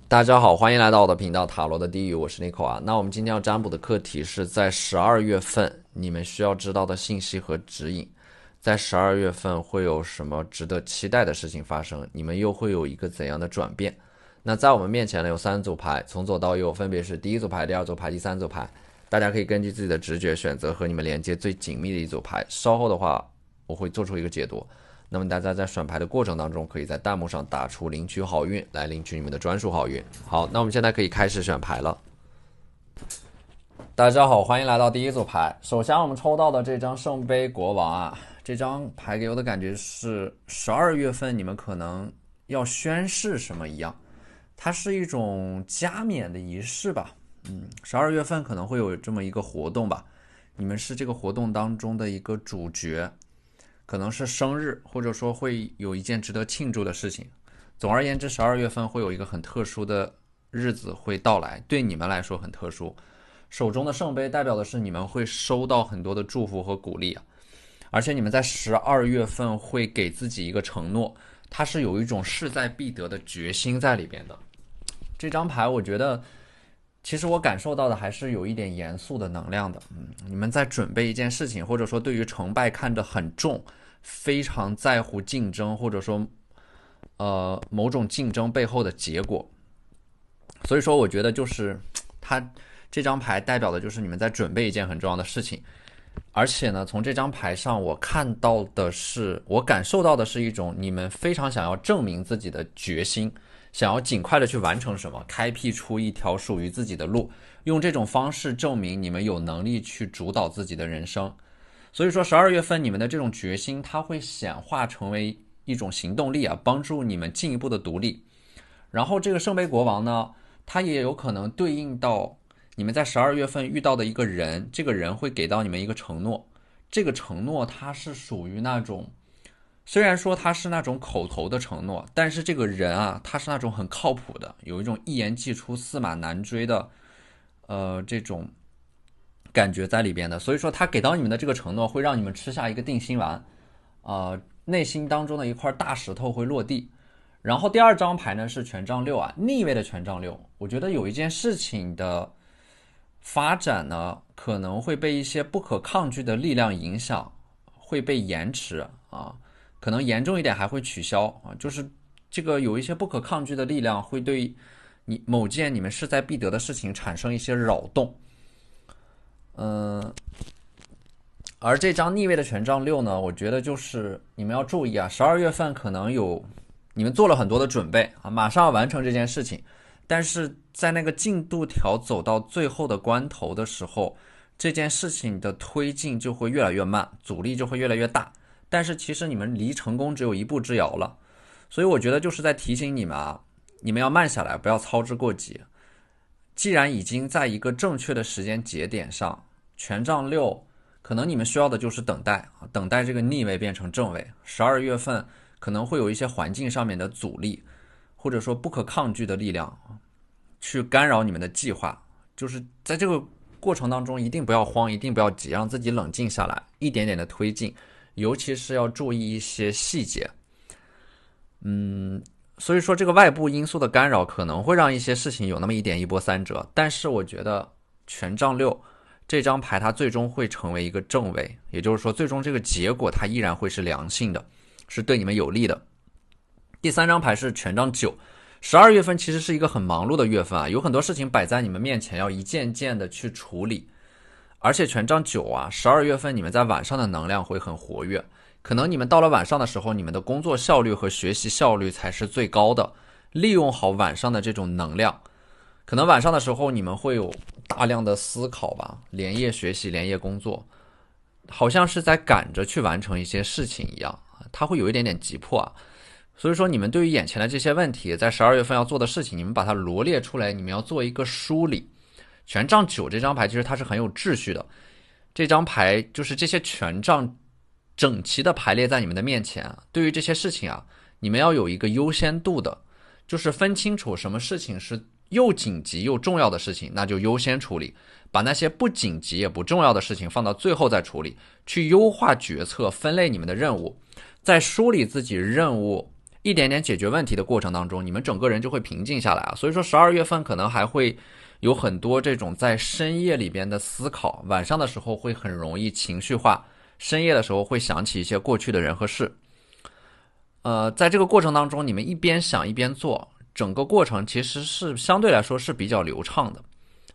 大家好，欢迎来到我的频道塔罗的地狱，我是 Nico 啊。那我们今天要占卜的课题是在12月份你们需要知道的信息和指引。在12月份会有什么值得期待的事情发生？你们又会有一个怎样的转变？那在我们面前呢有3组牌，从左到右分别是第一组牌、第二组牌、第三组牌。大家可以根据自己的直觉选择和你们连接最紧密的一组牌。稍后的话我会做出一个解读。那么大家在选牌的过程当中，可以在弹幕上打出领取好运，来领取你们的专属好运。好，那我们现在可以开始选牌了。大家好，欢迎来到第一组牌。首先我们抽到的这张圣杯国王啊，这张牌给我的感觉是12月份你们可能要宣誓什么一样，它是一种加冕的仪式吧。12月份可能会有这么一个活动吧，你们是这个活动当中的一个主角。可能是生日，或者说会有一件值得庆祝的事情。总而言之，12月份会有一个很特殊的日子会到来，对你们来说很特殊。手中的圣杯代表的是你们会收到很多的祝福和鼓励啊，而且你们在12月份会给自己一个承诺，它是有一种势在必得的决心在里边的。这张牌我觉得其实我感受到的还是有一点严肃的能量的。你们在准备一件事情，或者说对于成败看得很重，非常在乎竞争，或者说某种竞争背后的结果。所以说我觉得就是它这张牌代表的就是你们在准备一件很重要的事情。而且呢，从这张牌上我看到的是，我感受到的是一种你们非常想要证明自己的决心，想要尽快的去完成什么，开辟出一条属于自己的路，用这种方式证明你们有能力去主导自己的人生。所以说12月份你们的这种决心，它会显化成为一种行动力啊，帮助你们进一步的独立。然后这个圣杯国王呢，它也有可能对应到你们在12月份遇到的一个人，这个人会给到你们一个承诺，这个承诺它是属于那种，虽然说他是那种口头的承诺，但是这个人啊，他是那种很靠谱的，有一种一言既出驷马难追的这种感觉在里边的。所以说他给到你们的这个承诺会让你们吃下一个定心丸，内心当中的一块大石头会落地。然后第二张牌呢是权杖六啊，逆位的权杖六。我觉得有一件事情的发展呢，可能会被一些不可抗拒的力量影响，会被延迟啊，可能严重一点还会取消啊。就是这个有一些不可抗拒的力量会对你某件你们势在必得的事情产生一些扰动。而这张逆位的权杖六呢，我觉得就是你们要注意啊，12月份可能有你们做了很多的准备啊，马上要完成这件事情，但是在那个进度条走到最后的关头的时候，这件事情的推进就会越来越慢，阻力就会越来越大。但是其实你们离成功只有一步之遥了，所以我觉得就是在提醒你们啊，你们要慢下来，不要操之过急。既然已经在一个正确的时间节点上，权杖六可能你们需要的就是等待啊，等待这个逆位变成正位。12月份可能会有一些环境上面的阻力，或者说不可抗拒的力量去干扰你们的计划。就是在这个过程当中一定不要慌，一定不要急，让自己冷静下来，一点点的推进，尤其是要注意一些细节。所以说这个外部因素的干扰可能会让一些事情有那么一点一波三折，但是我觉得权杖六这张牌它最终会成为一个正位，也就是说最终这个结果它依然会是良性的，是对你们有利的。第三张牌是权杖九。12月份其实是一个很忙碌的月份啊，有很多事情摆在你们面前，要一件件的去处理。而且权杖九啊，12月份你们在晚上的能量会很活跃，可能你们到了晚上的时候，你们的工作效率和学习效率才是最高的。利用好晚上的这种能量，可能晚上的时候你们会有大量的思考吧，连夜学习，连夜工作，好像是在赶着去完成一些事情一样，它会有一点点急迫啊。所以说你们对于眼前的这些问题，在12月份要做的事情，你们把它罗列出来，你们要做一个梳理。权杖九这张牌其实它是很有秩序的，这张牌就是这些权杖整齐的排列在你们的面前啊，对于这些事情啊，你们要有一个优先度的，就是分清楚什么事情是又紧急又重要的事情，那就优先处理，把那些不紧急也不重要的事情放到最后再处理，去优化决策，分类你们的任务，在梳理自己任务一点点解决问题的过程当中，你们整个人就会平静下来啊。所以说12月份可能还会有很多这种在深夜里边的思考，晚上的时候会很容易情绪化，深夜的时候会想起一些过去的人和事。在这个过程当中，你们一边想一边做，整个过程其实是相对来说是比较流畅的，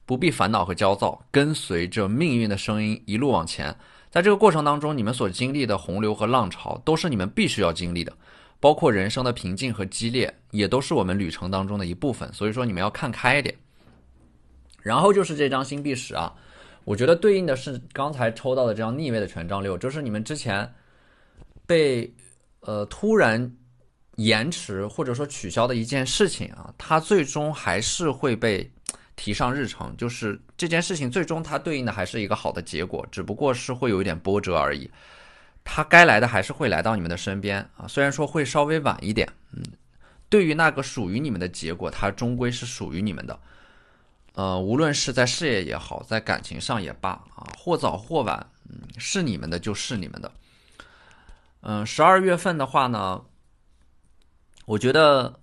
不必烦恼和焦躁，跟随着命运的声音一路往前。在这个过程当中，你们所经历的洪流和浪潮都是你们必须要经历的，包括人生的平静和激烈，也都是我们旅程当中的一部分。所以说你们要看开一点。然后就是这张星币10啊，我觉得对应的是刚才抽到的这张逆位的权杖6，就是你们之前被突然延迟或者说取消的一件事情啊，它最终还是会被提上日程，就是这件事情最终它对应的还是一个好的结果，只不过是会有一点波折而已。它该来的还是会来到你们的身边啊，虽然说会稍微晚一点，对于那个属于你们的结果，它终归是属于你们的。无论是在事业也好，在感情上也罢啊，或早或晚，是你们的就是你们的。12月份的话呢，我觉得，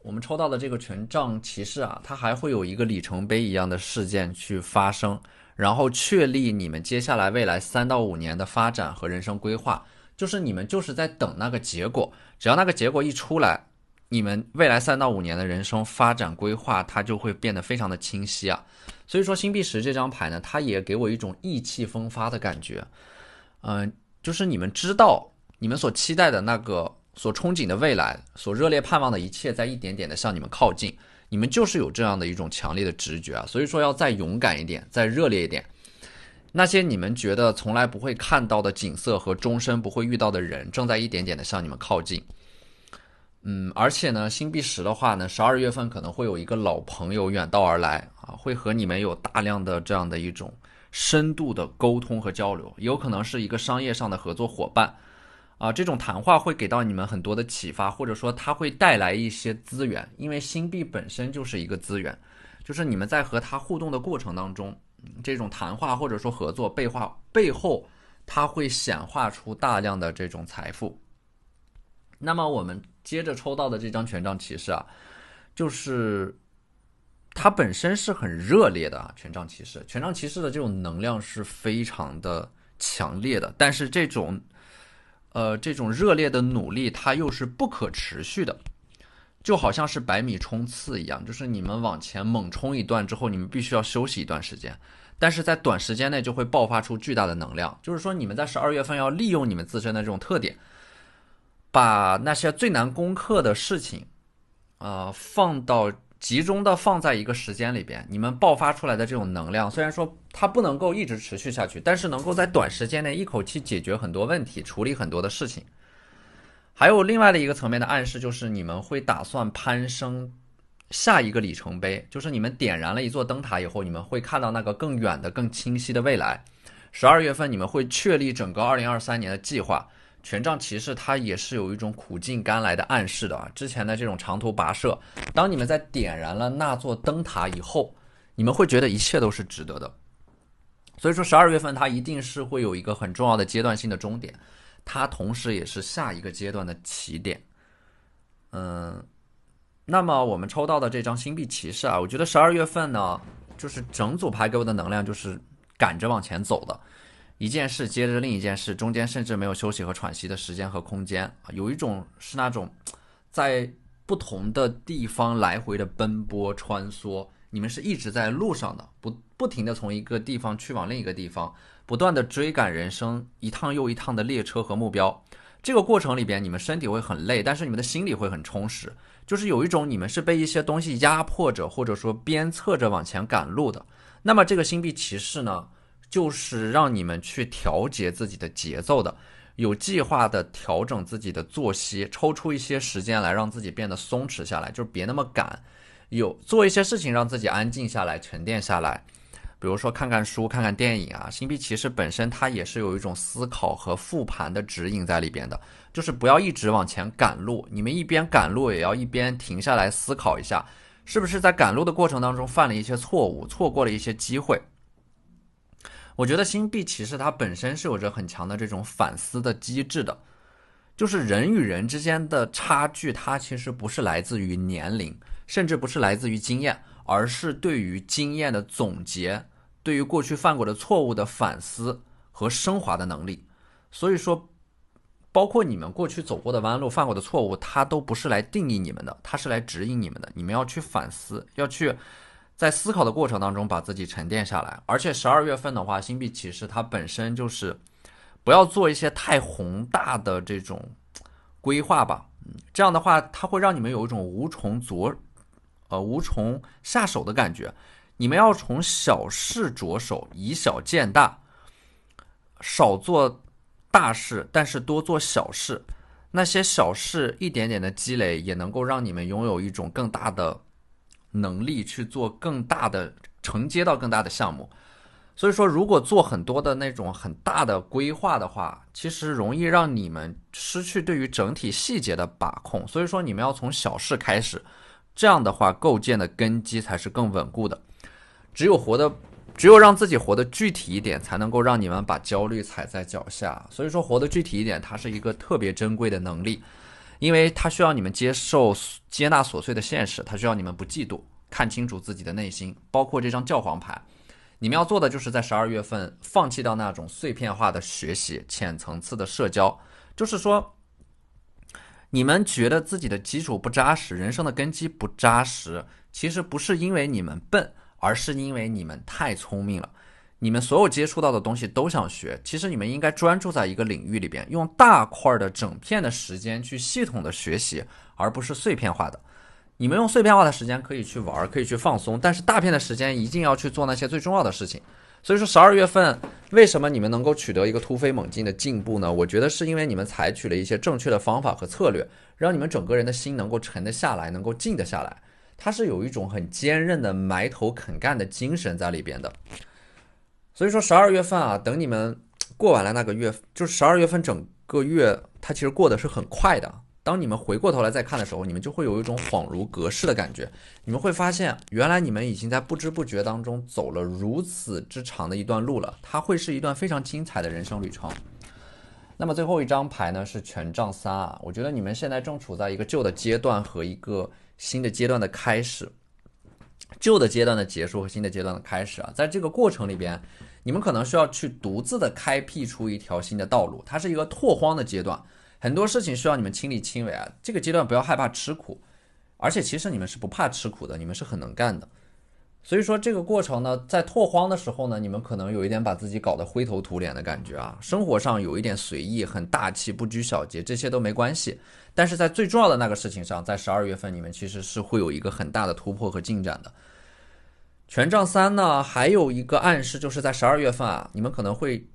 我们抽到的这个权杖骑士啊，它还会有一个里程碑一样的事件去发生，然后确立你们接下来未来3到5年的发展和人生规划，就是你们就是在等那个结果，只要那个结果一出来，你们未来3到5年的人生发展规划，它就会变得非常的清晰啊。所以说星币10这张牌呢，它也给我一种意气风发的感觉，就是你们知道你们所期待的那个所憧憬的未来，所热烈盼望的一切在一点点的向你们靠近，你们就是有这样的一种强烈的直觉啊，所以说要再勇敢一点，再热烈一点。那些你们觉得从来不会看到的景色和终身不会遇到的人，正在一点点的向你们靠近。而且呢，星币10的话呢，12月份可能会有一个老朋友远道而来啊，会和你们有大量的这样的一种深度的沟通和交流，有可能是一个商业上的合作伙伴啊，这种谈话会给到你们很多的启发，或者说它会带来一些资源，因为星币本身就是一个资源，就是你们在和它互动的过程当中，这种谈话或者说合作背后，它会显化出大量的这种财富。那么我们接着抽到的这张权杖骑士啊，就是它本身是很热烈的啊，权杖骑士的这种能量是非常的强烈的，但是这种热烈的努力它又是不可持续的，就好像是100米冲刺一样，就是你们往前猛冲一段之后，你们必须要休息一段时间，但是在短时间内就会爆发出巨大的能量，就是说你们在12月份要利用你们自身的这种特点，把那些最难攻克的事情集中的放在一个时间里边，你们爆发出来的这种能量，虽然说它不能够一直持续下去，但是能够在短时间内一口气解决很多问题，处理很多的事情。还有另外的一个层面的暗示，就是你们会打算攀升下一个里程碑，就是你们点燃了一座灯塔以后，你们会看到那个更远的更清晰的未来。12月份你们会确立整个2023年的计划。权杖骑士它也是有一种苦尽甘来的暗示的啊，之前的这种长途跋涉，当你们在点燃了那座灯塔以后，你们会觉得一切都是值得的。所以说12月份它一定是会有一个很重要的阶段性的终点，它同时也是下一个阶段的起点。那么我们抽到的这张星币骑士啊，我觉得12月份呢，就是整组牌给我的能量就是赶着往前走的，一件事接着另一件事，中间甚至没有休息和喘息的时间和空间，有一种是那种在不同的地方来回的奔波穿梭，你们是一直在路上的，不停的从一个地方去往另一个地方，不断的追赶人生一趟又一趟的列车和目标。这个过程里边，你们身体会很累，但是你们的心理会很充实，就是有一种你们是被一些东西压迫着，或者说鞭策着往前赶路的。那么这个星币骑士呢，就是让你们去调节自己的节奏的，有计划的调整自己的作息，抽出一些时间来让自己变得松弛下来，就是别那么赶，做一些事情让自己安静下来，沉淀下来，比如说看看书，看看电影啊。星币骑士本身它也是有一种思考和复盘的指引在里边的，就是不要一直往前赶路，你们一边赶路也要一边停下来思考一下，是不是在赶路的过程当中犯了一些错误，错过了一些机会。我觉得星币骑士它本身是有着很强的这种反思的机制的，就是人与人之间的差距，它其实不是来自于年龄，甚至不是来自于经验，而是对于经验的总结，对于过去犯过的错误的反思和升华的能力。所以说，包括你们过去走过的弯路、犯过的错误，它都不是来定义你们的，它是来指引你们的。你们要去反思，要去在思考的过程当中把自己沉淀下来。而且12月份的话，星币骑士它本身就是不要做一些太宏大的这种规划吧，这样的话它会让你们有一种无从下手的感觉。你们要从小事着手，以小见大，少做大事，但是多做小事。那些小事一点点的积累，也能够让你们拥有一种更大的能力去做更大的承接到更大的项目。所以说，如果做很多的那种很大的规划的话，其实容易让你们失去对于整体细节的把控。所以说，你们要从小事开始，这样的话构建的根基才是更稳固的。只有让自己活得具体一点，才能够让你们把焦虑踩在脚下。所以说，活得具体一点，它是一个特别珍贵的能力，因为它需要你们接纳琐碎的现实，它需要你们不嫉妒，看清楚自己的内心。包括这张教皇牌，你们要做的就是在12月份放弃掉那种碎片化的学习、浅层次的社交。就是说，你们觉得自己的基础不扎实，人生的根基不扎实，其实不是因为你们笨，而是因为你们太聪明了。你们所有接触到的东西都想学，其实你们应该专注在一个领域里边，用大块的整片的时间去系统的学习，而不是碎片化的。你们用碎片化的时间可以去玩，可以去放松，但是大片的时间一定要去做那些最重要的事情。所以说12月份为什么你们能够取得一个突飞猛进的进步呢？我觉得是因为你们采取了一些正确的方法和策略，让你们整个人的心能够沉得下来，能够静得下来。它是有一种很坚韧的埋头肯干的精神在里边的。所以说12月份啊，等你们过完了那个月，就是12月份整个月，它其实过得是很快的。当你们回过头来再看的时候，你们就会有一种恍如隔世的感觉。你们会发现，原来你们已经在不知不觉当中走了如此之长的一段路了。它会是一段非常精彩的人生旅程。那么最后一张牌呢是权杖3啊，我觉得你们现在正处在一个旧的阶段和一个新的阶段的开始，旧的阶段的结束和新的阶段的开始啊，在这个过程里边，你们可能需要去独自的开辟出一条新的道路，它是一个拓荒的阶段。很多事情需要你们亲力亲为啊，这个阶段不要害怕吃苦，而且其实你们是不怕吃苦的，你们是很能干的。所以说这个过程呢，在拓荒的时候呢，你们可能有一点把自己搞得灰头土脸的感觉啊，生活上有一点随意，很大气，不拘小节，这些都没关系。但是在最重要的那个事情上，在12月份你们其实是会有一个很大的突破和进展的。权杖3呢，还有一个暗示，就是在12月份啊，你们可能会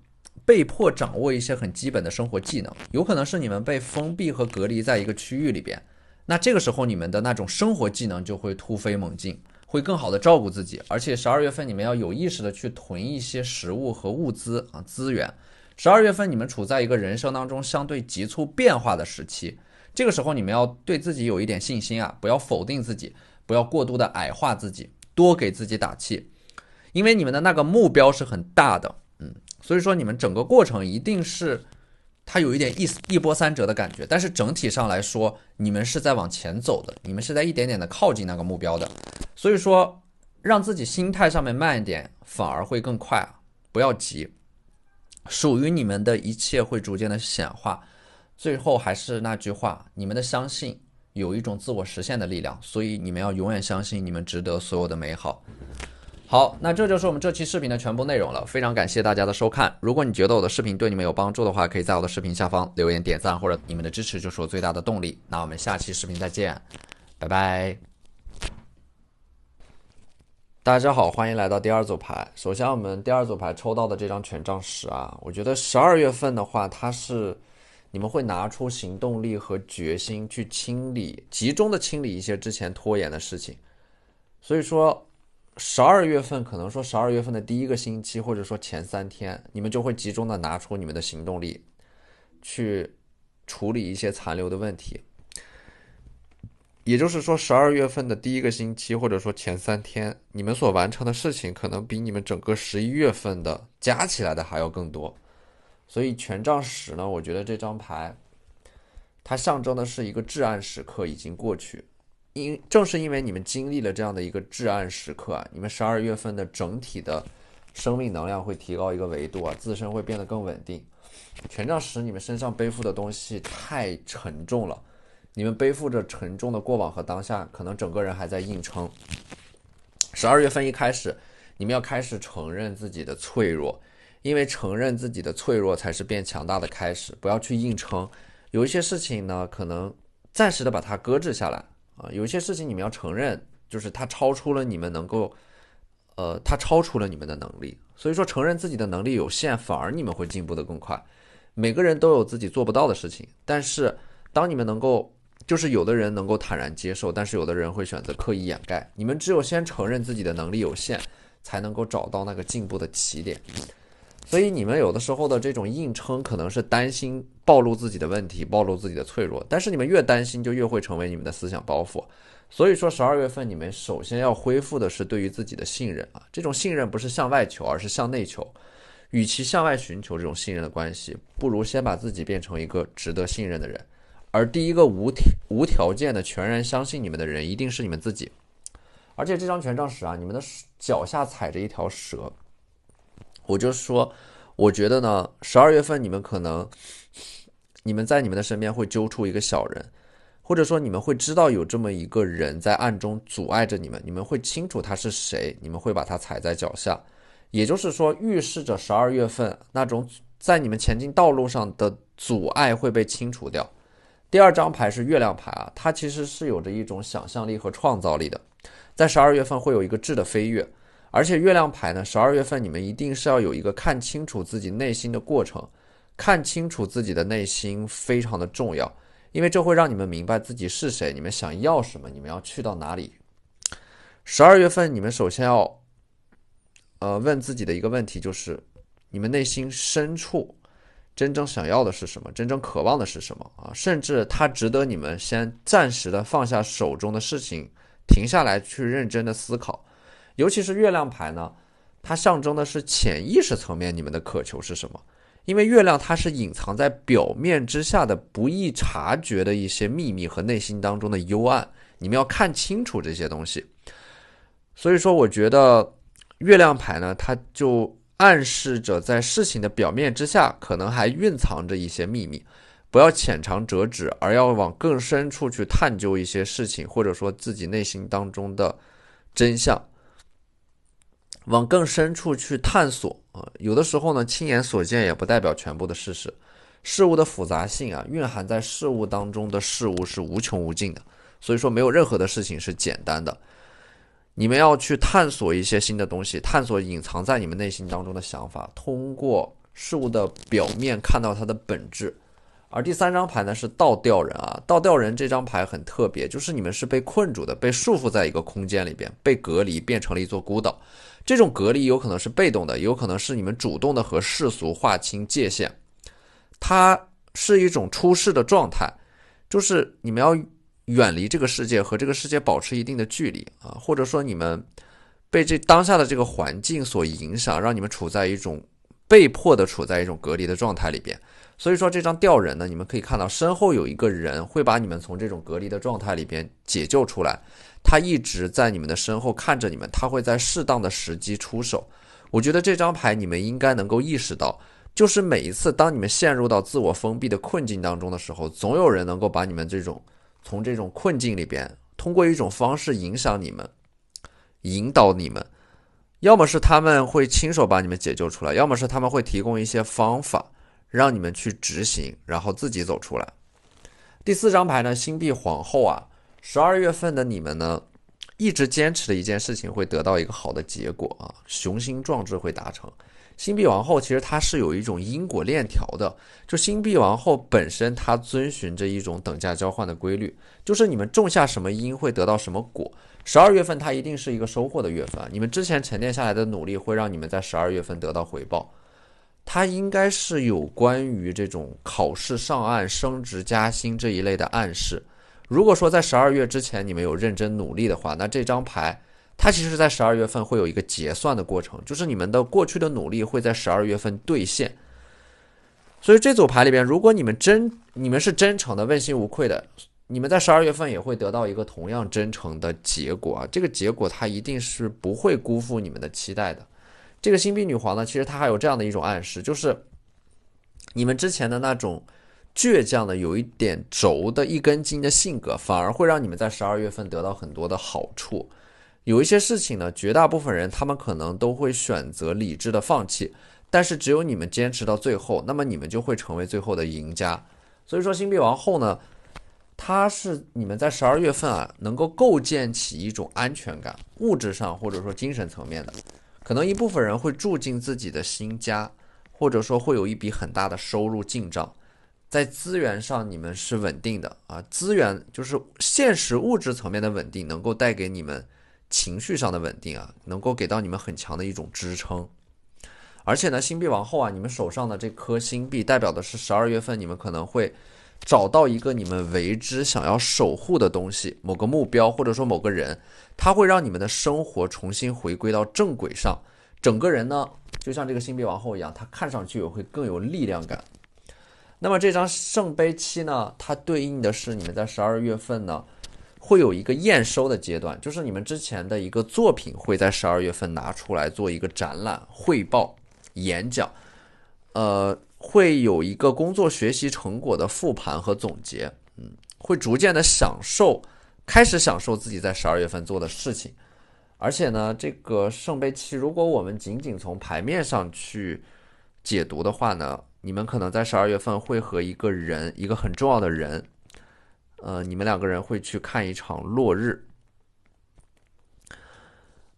被迫掌握一些很基本的生活技能，有可能是你们被封闭和隔离在一个区域里边，那这个时候你们的那种生活技能就会突飞猛进，会更好的照顾自己。而且12月份你们要有意识的去囤一些食物和物资啊资源。12月份你们处在一个人生当中相对急促变化的时期，这个时候你们要对自己有一点信心啊，不要否定自己，不要过度的矮化自己，多给自己打气，因为你们的那个目标是很大的。所以说你们整个过程一定是它有一点一波三折的感觉，但是整体上来说你们是在往前走的，你们是在一点点的靠近那个目标的。所以说让自己心态上面慢一点反而会更快，不要急，属于你们的一切会逐渐的显化。最后还是那句话，你们的相信有一种自我实现的力量，所以你们要永远相信你们值得所有的美好。好，那这就是我们这期视频的全部内容了，非常感谢大家的收看。如果你觉得我的视频对你们有帮助的话，可以在我的视频下方留言点赞，或者你们的支持就是我最大的动力。那我们下期视频再见，拜拜。大家好，欢迎来到第二组牌。首先我们第二组牌抽到的这张权杖10啊，我觉得12月份的话，它是你们会拿出行动力和决心去集中的清理一些之前拖延的事情。所以说12月份可能说12月份的第一个星期，或者说前3天，你们就会集中的拿出你们的行动力去处理一些残留的问题。也就是说12月份的第一个星期，或者说前3天，你们所完成的事情可能比你们整个11月份的加起来的还要更多。所以权杖10呢，我觉得这张牌它象征的是一个至暗时刻已经过去。正是因为你们经历了这样的一个至暗时刻啊，你们12月份的整体的生命能量会提高一个维度啊，自身会变得更稳定。权杖10，你们身上背负的东西太沉重了，你们背负着沉重的过往和当下，可能整个人还在硬撑。12月份一开始，你们要开始承认自己的脆弱，因为承认自己的脆弱才是变强大的开始，不要去硬撑。有一些事情呢，可能暂时的把它搁置下来啊，有一些事情你们要承认，就是它超出了你们能够，它超出了你们的能力。所以说，承认自己的能力有限，反而你们会进步得更快。每个人都有自己做不到的事情，但是当你们能够，就是有的人能够坦然接受，但是有的人会选择刻意掩盖。你们只有先承认自己的能力有限，才能够找到那个进步的起点。所以你们有的时候的这种硬撑，可能是担心暴露自己的问题，暴露自己的脆弱，但是你们越担心，就越会成为你们的思想包袱。所以说12月份你们首先要恢复的是对于自己的信任啊，这种信任不是向外求，而是向内求。与其向外寻求这种信任的关系，不如先把自己变成一个值得信任的人。而第一个无条件的全然相信你们的人，一定是你们自己。而且这张权杖10啊，你们的脚下踩着一条蛇。我就说，我觉得呢，12月份你们可能，你们在你们的身边会揪出一个小人，或者说你们会知道有这么一个人在暗中阻碍着你们，你们会清楚他是谁，你们会把他踩在脚下。也就是说，预示着12月份那种在你们前进道路上的阻碍会被清除掉。第二张牌是月亮牌啊，它其实是有着一种想象力和创造力的，在12月份会有一个质的飞跃。而且月亮牌呢，12月份你们一定是要有一个看清楚自己内心的过程，看清楚自己的内心非常的重要，因为这会让你们明白自己是谁，你们想要什么，你们要去到哪里。12月份你们首先要问自己的一个问题，就是你们内心深处真正想要的是什么，真正渴望的是什么啊？甚至它值得你们先暂时的放下手中的事情，停下来去认真的思考。尤其是月亮牌呢，它象征的是潜意识层面你们的渴求是什么？因为月亮它是隐藏在表面之下的不易察觉的一些秘密和内心当中的幽暗，你们要看清楚这些东西。所以说我觉得月亮牌呢，它就暗示着在事情的表面之下可能还蕴藏着一些秘密，不要浅尝辄止，而要往更深处去探究一些事情，或者说自己内心当中的真相，往更深处去探索啊。有的时候呢，亲眼所见也不代表全部的事实。事物的复杂性啊，蕴含在事物当中的事物是无穷无尽的，所以说没有任何的事情是简单的。你们要去探索一些新的东西，探索隐藏在你们内心当中的想法，通过事物的表面看到它的本质。而第三张牌呢是倒吊人啊，倒吊人这张牌很特别，就是你们是被困住的，被束缚在一个空间里边，被隔离，变成了一座孤岛。这种隔离有可能是被动的，也有可能是你们主动的和世俗划清界限。它是一种出世的状态，就是你们要远离这个世界，和这个世界保持一定的距离啊，或者说你们被这当下的这个环境所影响，让你们处在一种被迫的处在一种隔离的状态里边。所以说这张吊人呢，你们可以看到身后有一个人会把你们从这种隔离的状态里边解救出来，他一直在你们的身后看着你们，他会在适当的时机出手。我觉得这张牌你们应该能够意识到，就是每一次当你们陷入到自我封闭的困境当中的时候，总有人能够把你们从这种困境里边通过一种方式影响你们，引导你们。要么是他们会亲手把你们解救出来，要么是他们会提供一些方法让你们去执行，然后自己走出来。第四张牌呢，星币皇后啊，12月份的你们呢，一直坚持的一件事情会得到一个好的结果啊，雄心壮志会达成。星币王后其实它是有一种因果链条的，就星币王后本身它遵循着一种等价交换的规律，就是你们种下什么因会得到什么果。12月份它一定是一个收获的月份，你们之前沉淀下来的努力会让你们在12月份得到回报。它应该是有关于这种考试上岸、升职加薪这一类的暗示。如果说在12月之前你们有认真努力的话，那这张牌它其实在12月份会有一个结算的过程，就是你们的过去的努力会在12月份兑现。所以这组牌里边，如果你们是真诚的、问心无愧的，你们在12月份也会得到一个同样真诚的结果啊。这个结果它一定是不会辜负你们的期待的。这个星币女皇呢，其实它还有这样的一种暗示，就是你们之前的那种倔强的、有一点轴的一根筋的性格，反而会让你们在12月份得到很多的好处。有一些事情呢，绝大部分人他们可能都会选择理智的放弃，但是只有你们坚持到最后，那么你们就会成为最后的赢家。所以说星币王后呢，它是你们在12月份啊，能够构建起一种安全感，物质上或者说精神层面的。可能一部分人会住进自己的新家，或者说会有一笔很大的收入进账。在资源上你们是稳定的啊，资源就是现实物质层面的稳定，能够带给你们情绪上的稳定啊，能够给到你们很强的一种支撑。而且呢，星币王后啊，你们手上的这颗星币代表的是12月份你们可能会找到一个你们为之想要守护的东西，某个目标或者说某个人，它会让你们的生活重新回归到正轨上。整个人呢，就像这个星币王后一样，它看上去也会更有力量感。那么这张圣杯七呢，它对应的是你们在12月份呢会有一个验收的阶段，就是你们之前的一个作品会在12月份拿出来做一个展览、汇报、演讲，会有一个工作学习成果的复盘和总结，会逐渐的开始享受自己在12月份做的事情。而且呢，这个圣杯七，如果我们仅仅从牌面上去解读的话呢，你们可能在12月份会和一个人，一个很重要的人，你们两个人会去看一场落日。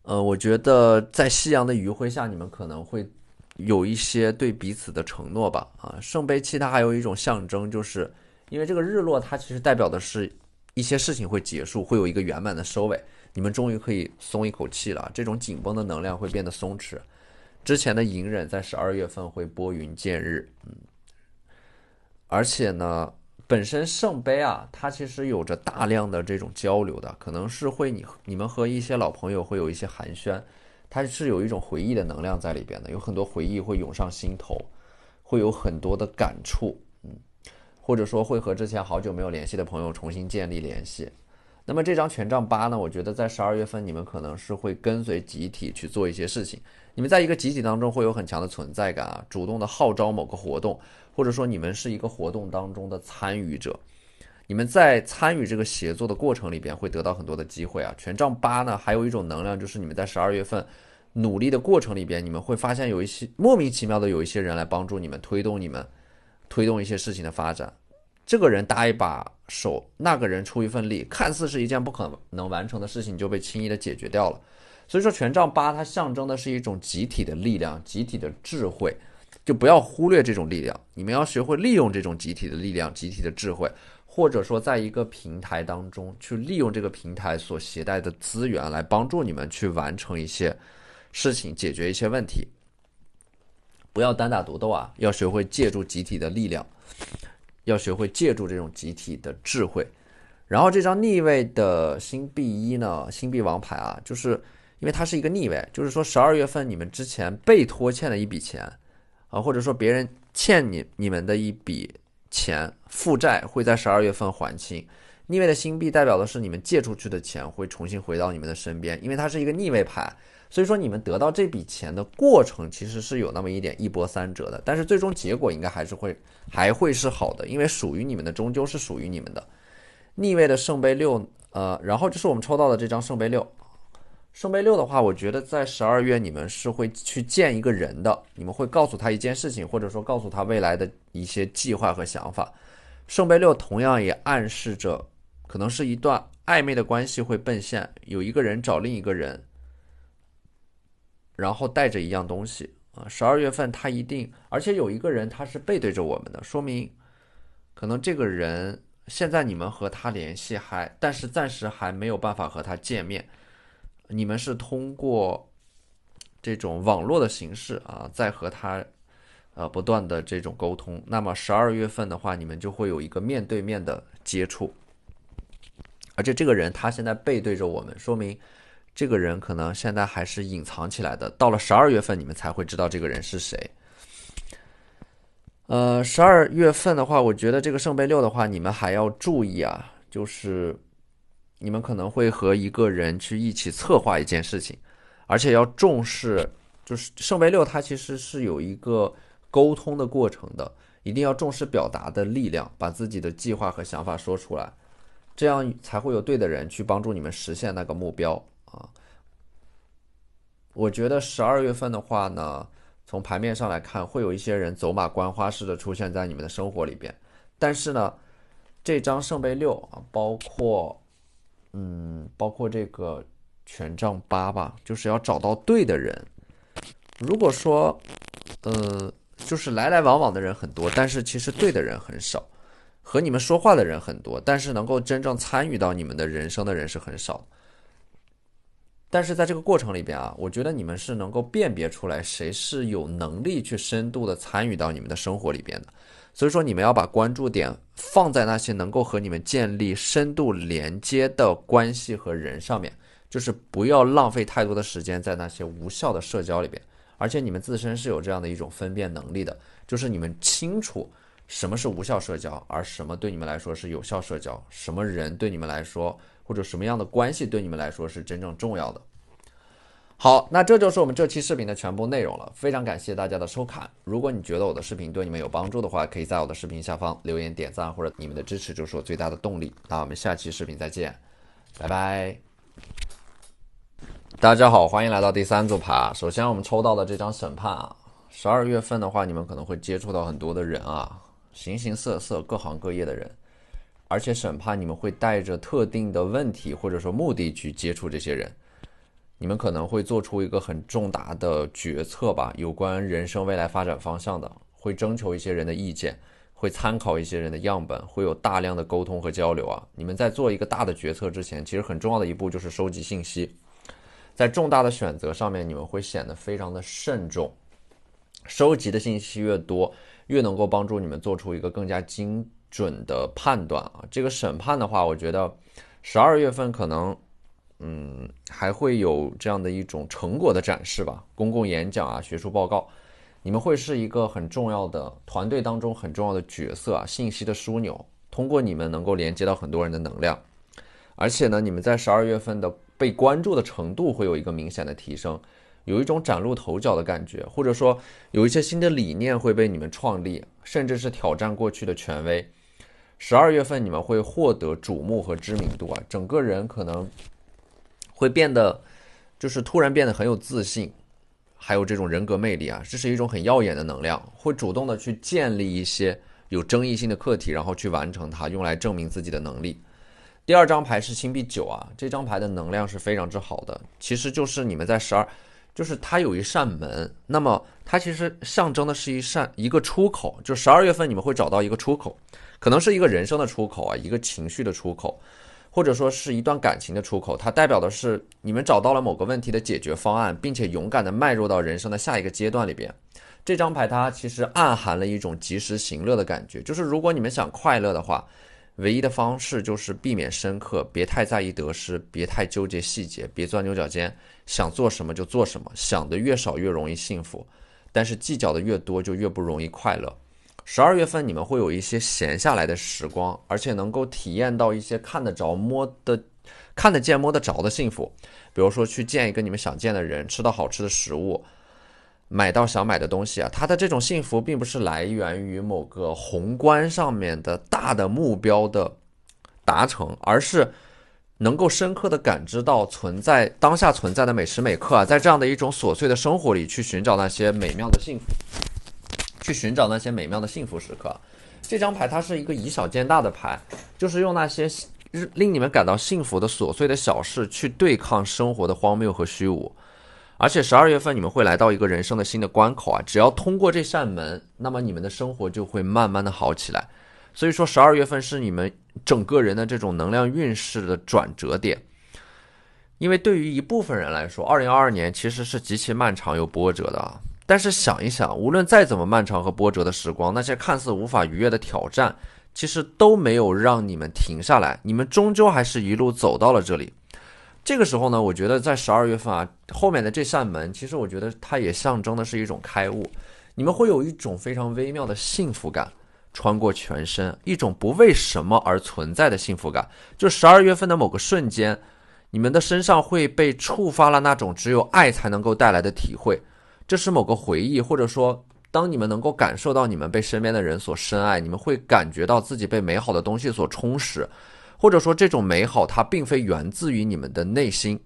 我觉得在夕阳的余晖下，你们可能会有一些对彼此的承诺吧。圣杯七它还有一种象征，就是因为这个日落它其实代表的是一些事情会结束，会有一个圆满的收尾，你们终于可以松一口气了，这种紧绷的能量会变得松弛。之前的隐忍在12月份会拨云见日。而且呢，本身圣杯啊，它其实有着大量的这种交流的，可能是会你们和一些老朋友会有一些寒暄，它是有一种回忆的能量在里边的，有很多回忆会涌上心头，会有很多的感触，或者说会和之前好久没有联系的朋友重新建立联系。那么这张权杖8呢，我觉得在12月份你们可能是会跟随集体去做一些事情，你们在一个集体当中会有很强的存在感啊，主动的号召某个活动，或者说你们是一个活动当中的参与者，你们在参与这个协作的过程里边会得到很多的机会啊。权杖8呢，还有一种能量，就是你们在12月份努力的过程里边，你们会发现有一些莫名其妙的有一些人来帮助你们，推动一些事情的发展。这个人搭一把手，那个人出一份力，看似是一件不可能完成的事情就被轻易的解决掉了。所以说权杖8它象征的是一种集体的力量，集体的智慧，就不要忽略这种力量，你们要学会利用这种集体的力量、集体的智慧，或者说在一个平台当中去利用这个平台所携带的资源来帮助你们去完成一些事情，解决一些问题。不要单打独斗啊，要学会借助集体的力量，要学会借助这种集体的智慧。然后这张逆位的星币1呢，星币王牌啊，就是因为它是一个逆位，就是说12月份你们之前被拖欠的一笔钱啊，或者说别人欠你们的一笔钱负债会在12月份还清。逆位的星币代表的是你们借出去的钱会重新回到你们的身边，因为它是一个逆位牌，所以说你们得到这笔钱的过程其实是有那么一点一波三折的，但是最终结果应该还会是好的，因为属于你们的终究是属于你们的。逆位的圣杯6，然后就是我们抽到的这张圣杯6。圣杯6的话，我觉得在12月你们是会去见一个人的，你们会告诉他一件事情，或者说告诉他未来的一些计划和想法。圣杯6同样也暗示着可能是一段暧昧的关系会奔现，有一个人找另一个人，然后带着一样东西啊。12月份他一定，而且有一个人他是背对着我们的，说明可能这个人现在你们和他联系但是暂时还没有办法和他见面，你们是通过这种网络的形式啊，在和他不断的这种沟通。那么12月份的话，你们就会有一个面对面的接触，而且这个人他现在背对着我们，说明这个人可能现在还是隐藏起来的，到了12月份你们才会知道这个人是谁。12月份的话，我觉得这个圣杯六的话，你们还要注意啊，就是你们可能会和一个人去一起策划一件事情，而且要重视，就是圣杯六它其实是有一个沟通的过程的，一定要重视表达的力量，把自己的计划和想法说出来，这样才会有对的人去帮助你们实现那个目标啊。我觉得12月份的话呢，从牌面上来看，会有一些人走马观花式的出现在你们的生活里边，但是呢，这张圣杯六啊，包括这个权杖八吧，就是要找到对的人。如果说，就是来来往往的人很多，但是其实对的人很少，和你们说话的人很多，但是能够真正参与到你们的人生的人是很少。但是在这个过程里边啊，我觉得你们是能够辨别出来谁是有能力去深度的参与到你们的生活里边的。所以说你们要把关注点放在那些能够和你们建立深度连接的关系和人上面，就是不要浪费太多的时间在那些无效的社交里边。而且你们自身是有这样的一种分辨能力的，就是你们清楚什么是无效社交，而什么对你们来说是有效社交，什么人对你们来说或者什么样的关系对你们来说是真正重要的。好，那这就是我们这期视频的全部内容了，非常感谢大家的收看。如果你觉得我的视频对你们有帮助的话，可以在我的视频下方留言点赞，或者你们的支持就是我最大的动力。那我们下期视频再见，拜拜。大家好，欢迎来到第三组牌。首先我们抽到的这张审判啊，12月份的话，你们可能会接触到很多的人啊，形形色色、各行各业的人，而且审判你们会带着特定的问题或者说目的去接触这些人。你们可能会做出一个很重大的决策吧，有关人生未来发展方向的，会征求一些人的意见，会参考一些人的样本，会有大量的沟通和交流啊。你们在做一个大的决策之前，其实很重要的一步就是收集信息。在重大的选择上面，你们会显得非常的慎重，收集的信息越多，越能够帮助你们做出一个更加精准的判断啊。这个审判的话，我觉得12月份可能还会有这样的一种成果的展示吧，公共演讲啊，学术报告，你们会是一个很重要的团队当中很重要的角色啊，信息的枢纽，通过你们能够连接到很多人的能量，而且呢，你们在12月份的被关注的程度会有一个明显的提升，有一种崭露头角的感觉，或者说有一些新的理念会被你们创立，甚至是挑战过去的权威。12月份你们会获得瞩目和知名度啊，整个人可能会变得就是突然变得很有自信，还有这种人格魅力啊，这是一种很耀眼的能量，会主动的去建立一些有争议性的课题，然后去完成它，用来证明自己的能力。第二张牌是星币9啊，这张牌的能量是非常之好的，其实就是你们在就是它有一扇门，那么它其实象征的是一个出口，就12月份你们会找到一个出口，可能是一个人生的出口啊，一个情绪的出口，或者说是一段感情的出口，它代表的是你们找到了某个问题的解决方案，并且勇敢的迈入到人生的下一个阶段里边。这张牌它其实暗含了一种及时行乐的感觉，就是如果你们想快乐的话，唯一的方式就是避免深刻，别太在意得失，别太纠结细节，别钻牛角尖，想做什么就做什么，想的越少越容易幸福，但是计较的越多就越不容易快乐。12月份你们会有一些闲下来的时光，而且能够体验到一些看得见摸得着的幸福，比如说去见一个你们想见的人，吃到好吃的食物，买到想买的东西啊，它的这种幸福并不是来源于某个宏观上面的大的目标的达成，而是能够深刻的感知到当下存在的每时每刻啊，在这样的一种琐碎的生活里去寻找那些美妙的幸福时刻。这张牌它是一个以小见大的牌，就是用那些令你们感到幸福的琐碎的小事去对抗生活的荒谬和虚无。而且12月份你们会来到一个人生的新的关口啊，只要通过这扇门，那么你们的生活就会慢慢的好起来。所以说12月份是你们整个人的这种能量运势的转折点。因为对于一部分人来说，2022年其实是极其漫长又波折的啊。但是想一想，无论再怎么漫长和波折的时光，那些看似无法逾越的挑战，其实都没有让你们停下来，你们终究还是一路走到了这里。这个时候呢，我觉得在12月份啊，后面的这扇门，其实我觉得它也象征的是一种开悟。你们会有一种非常微妙的幸福感穿过全身，一种不为什么而存在的幸福感。就12月份的某个瞬间，你们的身上会被触发了那种只有爱才能够带来的体会。这是某个回忆，或者说当你们能够感受到你们被身边的人所深爱，你们会感觉到自己被美好的东西所充实，或者说这种美好它并非源自于你们的内心，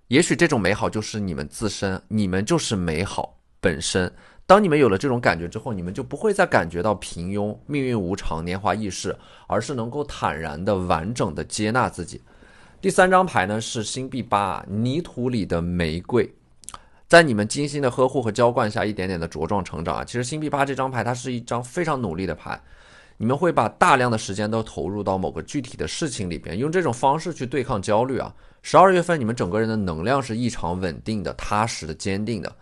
也许这种美好就是你们自身，你们就是美好本身。当你们有了这种感觉之后，你们就不会再感觉到平庸、命运无常、年华易逝，而是能够坦然的、完整的接纳自己。第3张牌呢是星币8，泥土里的玫瑰。在你们精心的呵护和浇灌下，一点点的茁壮成长啊。其实星币8这张牌，它是一张非常努力的牌，你们会把大量的时间都投入到某个具体的事情里边，用这种方式去对抗焦虑啊。12月份，你们整个人的能量是异常稳定的、踏实的、坚定的，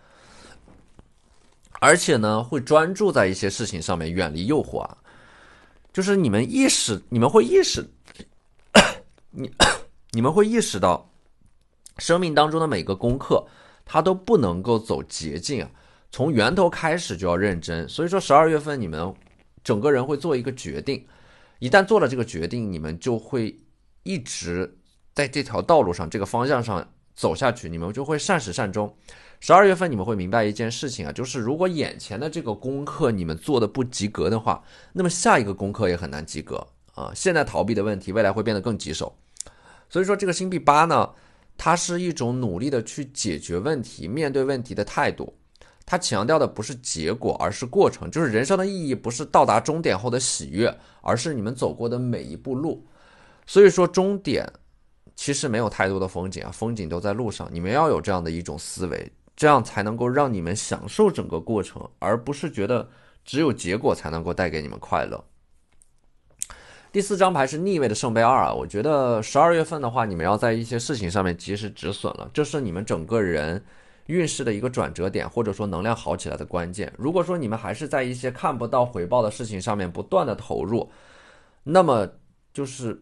而且呢，会专注在一些事情上面，远离诱惑啊。就是你们会意识，你们会意识到，生命当中的每个功课，它都不能够走捷径啊，从源头开始就要认真。所以说12月份你们整个人会做一个决定，一旦做了这个决定，你们就会一直在这条道路上、这个方向上走下去，你们就会善始善终。12月份你们会明白一件事情啊，就是如果眼前的这个功课你们做的不及格的话，那么下一个功课也很难及格啊。现在逃避的问题，未来会变得更棘手。所以说这个星币8呢，它是一种努力的去解决问题、面对问题的态度。它强调的不是结果，而是过程。就是人生的意义不是到达终点后的喜悦，而是你们走过的每一步路。所以说终点其实没有太多的风景啊，风景都在路上。你们要有这样的一种思维，这样才能够让你们享受整个过程，而不是觉得只有结果才能够带给你们快乐。第4张牌是逆位的圣杯2啊，我觉得12月份的话，你们要在一些事情上面及时止损了，这是你们整个人运势的一个转折点，或者说能量好起来的关键。如果说你们还是在一些看不到回报的事情上面不断的投入，那么就是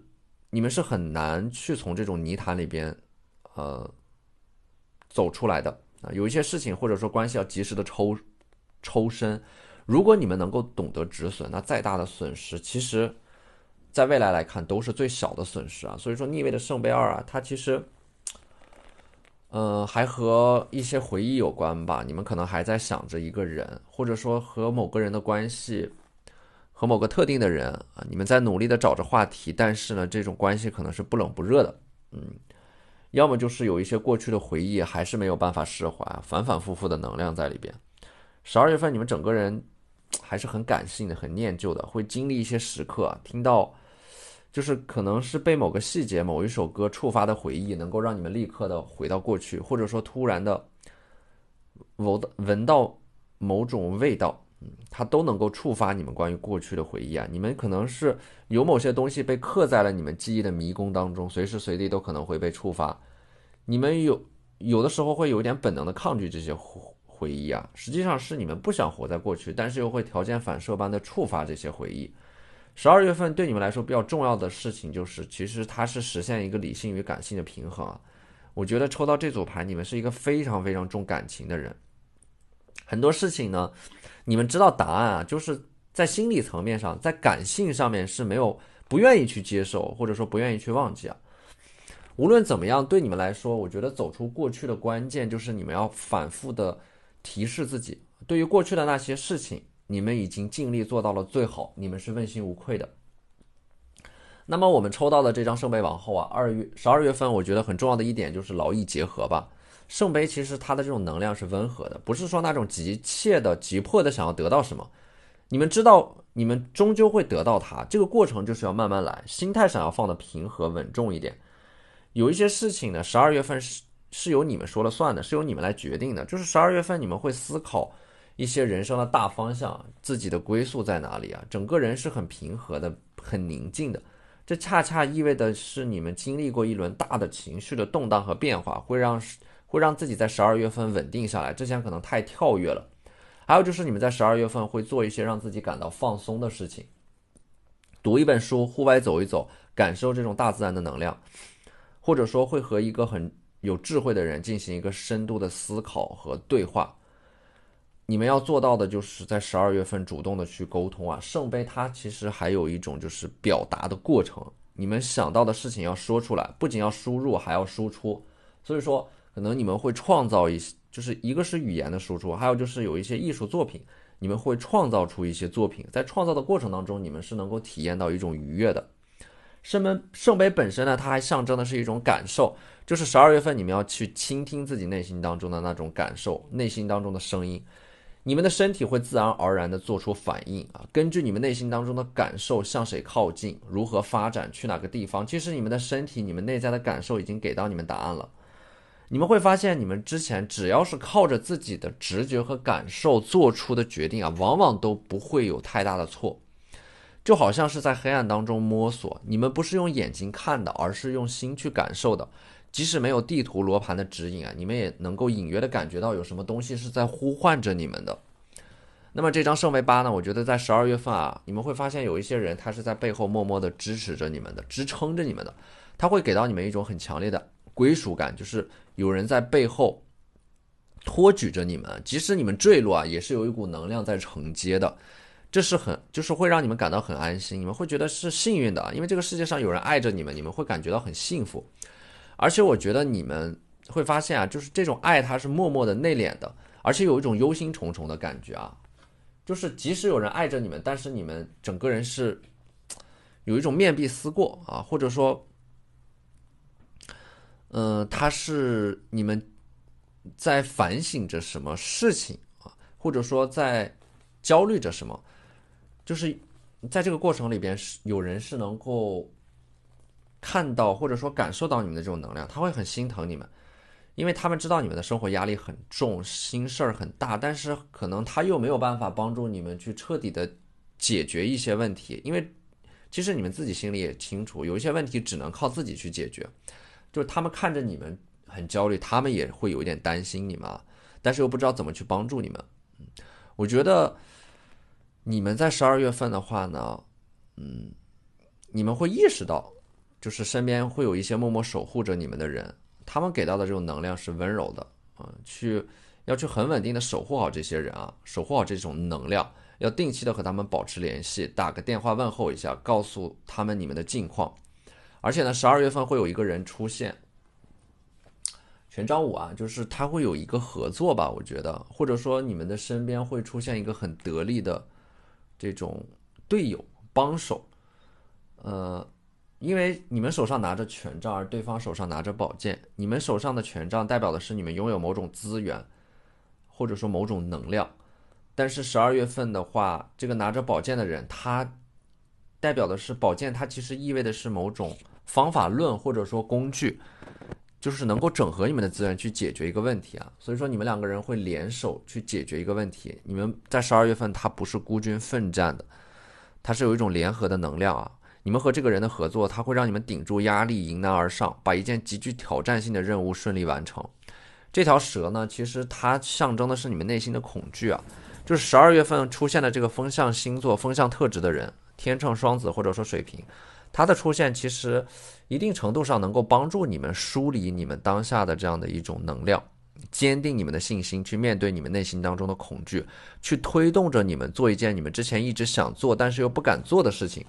你们是很难去从这种泥潭里边走出来的啊。有一些事情或者说关系要及时的抽身，如果你们能够懂得止损，那再大的损失其实在未来来看都是最小的损失啊。所以说逆位的圣杯2啊，它其实还和一些回忆有关吧。你们可能还在想着一个人，或者说和某个人的关系，和某个特定的人啊，你们在努力的找着话题，但是呢，这种关系可能是不冷不热的，要么就是有一些过去的回忆还是没有办法释怀，反反复复的能量在里边。12月份你们整个人还是很感性的、很念旧的，会经历一些时刻，听到就是可能是被某个细节、某一首歌触发的回忆，能够让你们立刻的回到过去，或者说突然的闻到某种味道，它都能够触发你们关于过去的回忆啊。你们可能是有某些东西被刻在了你们记忆的迷宫当中，随时随地都可能会被触发。你们有的时候会有一点本能的抗拒这些回忆啊，实际上是你们不想活在过去，但是又会条件反射般的触发这些回忆。12月份对你们来说比较重要的事情就是，其实它是实现一个理性与感性的平衡啊。我觉得抽到这组牌，你们是一个非常非常重感情的人。很多事情呢，你们知道答案啊，就是在心理层面上，在感性上面是不愿意去接受，或者说不愿意去忘记啊。无论怎么样，对你们来说，我觉得走出过去的关键就是你们要反复的提示自己，对于过去的那些事情，你们已经尽力做到了最好，你们是问心无愧的。那么我们抽到的这张圣杯王后啊，12月份我觉得很重要的一点就是劳逸结合吧。圣杯其实它的这种能量是温和的，不是说那种急切的、急迫的想要得到什么。你们知道，你们终究会得到它，这个过程就是要慢慢来，心态上要放得平和稳重一点。有一些事情呢，12月份是由你们说了算的，是由你们来决定的。就是12月份你们会思考一些人生的大方向，自己的归宿在哪里啊？整个人是很平和的，很宁静的。这恰恰意味的是你们经历过一轮大的情绪的动荡和变化，会让自己在12月份稳定下来。之前可能太跳跃了。还有就是你们在12月份会做一些让自己感到放松的事情，读一本书，户外走一走，感受这种大自然的能量，或者说会和一个很有智慧的人进行一个深度的思考和对话。你们要做到的就是在12月份主动的去沟通啊。圣杯它其实还有一种就是表达的过程，你们想到的事情要说出来，不仅要输入还要输出。所以说可能你们会创造一些，就是一个是语言的输出，还有就是有一些艺术作品，你们会创造出一些作品，在创造的过程当中你们是能够体验到一种愉悦的。圣杯本身呢，它还象征的是一种感受，就是12月份你们要去倾听自己内心当中的那种感受，内心当中的声音，你们的身体会自然而然的做出反应啊，根据你们内心当中的感受向谁靠近，如何发展，去哪个地方，其实你们的身体，你们内在的感受已经给到你们答案了。你们会发现你们之前只要是靠着自己的直觉和感受做出的决定啊，往往都不会有太大的错。就好像是在黑暗当中摸索，你们不是用眼睛看的，而是用心去感受的。即使没有地图罗盘的指引啊，你们也能够隐约的感觉到有什么东西是在呼唤着你们的。那么这张圣杯8呢，我觉得在12月份啊，你们会发现有一些人他是在背后默默的支持着你们的，支撑着你们的，他会给到你们一种很强烈的归属感，就是有人在背后托举着你们，即使你们坠落啊，也是有一股能量在承接的。这是就是会让你们感到很安心，你们会觉得是幸运的，因为这个世界上有人爱着你们，你们会感觉到很幸福。而且我觉得你们会发现啊，就是这种爱它是默默的内敛的，而且有一种忧心忡忡的感觉啊，就是即使有人爱着你们，但是你们整个人是有一种面壁思过啊，或者说他是你们在反省着什么事情啊，或者说在焦虑着什么，就是在这个过程里边，有人是能够看到或者说感受到你们的这种能量，他会很心疼你们，因为他们知道你们的生活压力很重，心事儿很大，但是可能他又没有办法帮助你们去彻底的解决一些问题，因为其实你们自己心里也清楚，有一些问题只能靠自己去解决，就是他们看着你们很焦虑，他们也会有一点担心你们，但是又不知道怎么去帮助你们。我觉得你们在12月份的话呢，你们会意识到，就是身边会有一些默默守护着你们的人，他们给到的这种能量是温柔的，要去很稳定的守护好这些人啊，守护好这种能量，要定期的和他们保持联系，打个电话问候一下，告诉他们你们的近况。而且呢，12月份会有一个人出现，权杖5啊，就是他会有一个合作吧，我觉得，或者说你们的身边会出现一个很得力的这种队友帮手，因为你们手上拿着权杖，而对方手上拿着宝剑，你们手上的权杖代表的是你们拥有某种资源，或者说某种能量，但是12月份的话，这个拿着宝剑的人，他代表的是宝剑，它其实意味的是某种方法论或者说工具，就是能够整合你们的资源去解决一个问题啊。所以说你们两个人会联手去解决一个问题，你们在12月份它不是孤军奋战的，它是有一种联合的能量啊。你们和这个人的合作，它会让你们顶住压力，迎难而上，把一件极具挑战性的任务顺利完成。这条蛇呢，其实它象征的是你们内心的恐惧啊。就是12月份出现的这个风象星座、风象特质的人，天秤、双子或者说水瓶，它的出现其实一定程度上能够帮助你们梳理你们当下的这样的一种能量，坚定你们的信心，去面对你们内心当中的恐惧，去推动着你们做一件你们之前一直想做但是又不敢做的事情。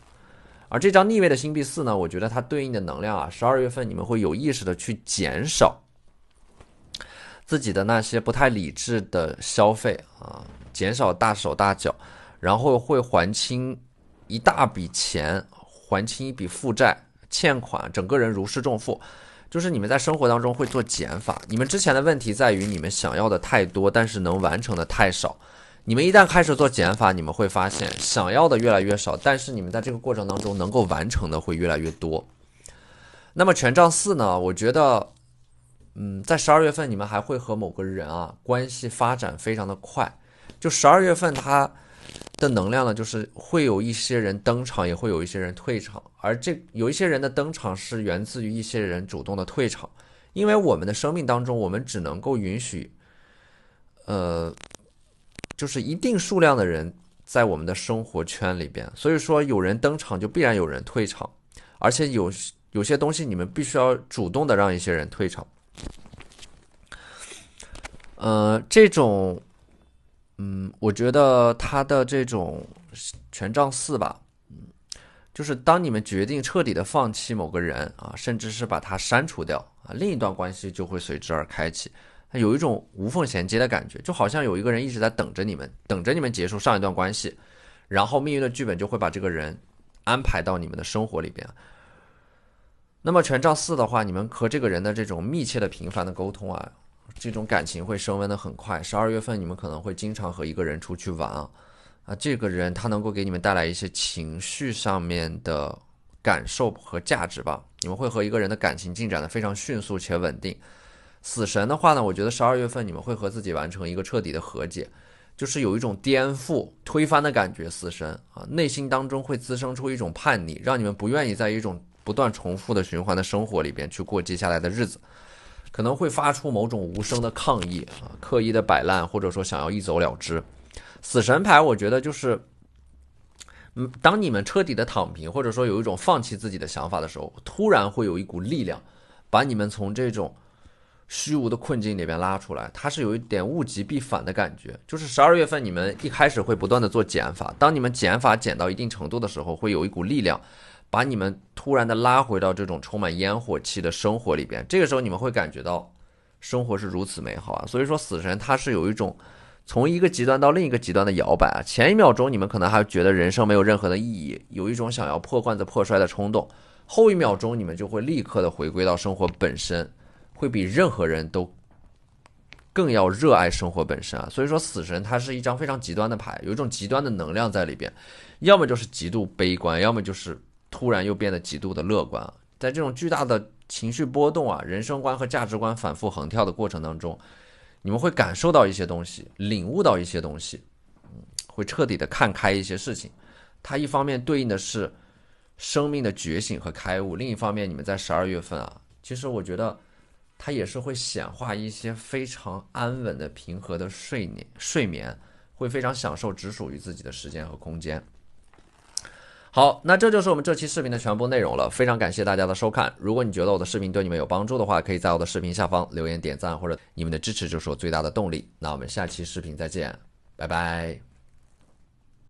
而这张逆位的星币4呢，我觉得它对应的能量啊，12月份你们会有意识的去减少自己的那些不太理智的消费啊，减少大手大脚，然后会还清一大笔钱，还清一笔负债欠款，整个人如释重负。就是你们在生活当中会做减法，你们之前的问题在于你们想要的太多，但是能完成的太少。你们一旦开始做减法，你们会发现想要的越来越少，但是你们在这个过程当中能够完成的会越来越多。那么权杖4呢，我觉得在12月份你们还会和某个人啊关系发展非常的快。就12月份它的能量呢，就是会有一些人登场，也会有一些人退场，而有一些人的登场是源自于一些人主动的退场。因为我们的生命当中，我们只能够允许就是一定数量的人在我们的生活圈里边，所以说有人登场就必然有人退场，而且有些东西你们必须要主动的让一些人退场。这种我觉得他的这种权杖四吧，就是当你们决定彻底的放弃某个人啊，甚至是把他删除掉啊，另一段关系就会随之而开启。有一种无缝衔接的感觉，就好像有一个人一直在等着你们，等着你们结束上一段关系，然后命运的剧本就会把这个人安排到你们的生活里边。那么权杖四的话，你们和这个人的这种密切的频繁的沟通啊，这种感情会升温的很快。12月份你们可能会经常和一个人出去玩啊，这个人他能够给你们带来一些情绪上面的感受和价值吧。你们会和一个人的感情进展的非常迅速且稳定。死神的话呢，我觉得12月份你们会和自己完成一个彻底的和解，就是有一种颠覆、推翻的感觉。死神啊，内心当中会滋生出一种叛逆，让你们不愿意在一种不断重复的循环的生活里边去过接下来的日子，可能会发出某种无声的抗议啊，刻意的摆烂，或者说想要一走了之。死神牌我觉得就是当你们彻底的躺平，或者说有一种放弃自己的想法的时候，突然会有一股力量把你们从这种虚无的困境里边拉出来，它是有一点物极必反的感觉。就是12月份你们一开始会不断的做减法，当你们减法减到一定程度的时候，会有一股力量把你们突然的拉回到这种充满烟火气的生活里边。这个时候你们会感觉到生活是如此美好啊。所以说死神它是有一种从一个极端到另一个极端的摇摆啊。前一秒钟你们可能还觉得人生没有任何的意义，有一种想要破罐子破摔的冲动，后一秒钟你们就会立刻的回归到生活本身，会比任何人都更要热爱生活本身啊。所以说死神它是一张非常极端的牌，有一种极端的能量在里边，要么就是极度悲观，要么就是突然又变得极度的乐观。在这种巨大的情绪波动啊，人生观和价值观反复横跳的过程当中，你们会感受到一些东西，领悟到一些东西，会彻底的看开一些事情。它一方面对应的是生命的觉醒和开悟，另一方面你们在12月份啊，其实我觉得它也是会显化一些非常安稳的平和的睡眠，会非常享受只属于自己的时间和空间。好，那这就是我们这期视频的全部内容了，非常感谢大家的收看。如果你觉得我的视频对你们有帮助的话，可以在我的视频下方留言点赞，或者你们的支持就是我最大的动力。那我们下期视频再见，拜拜。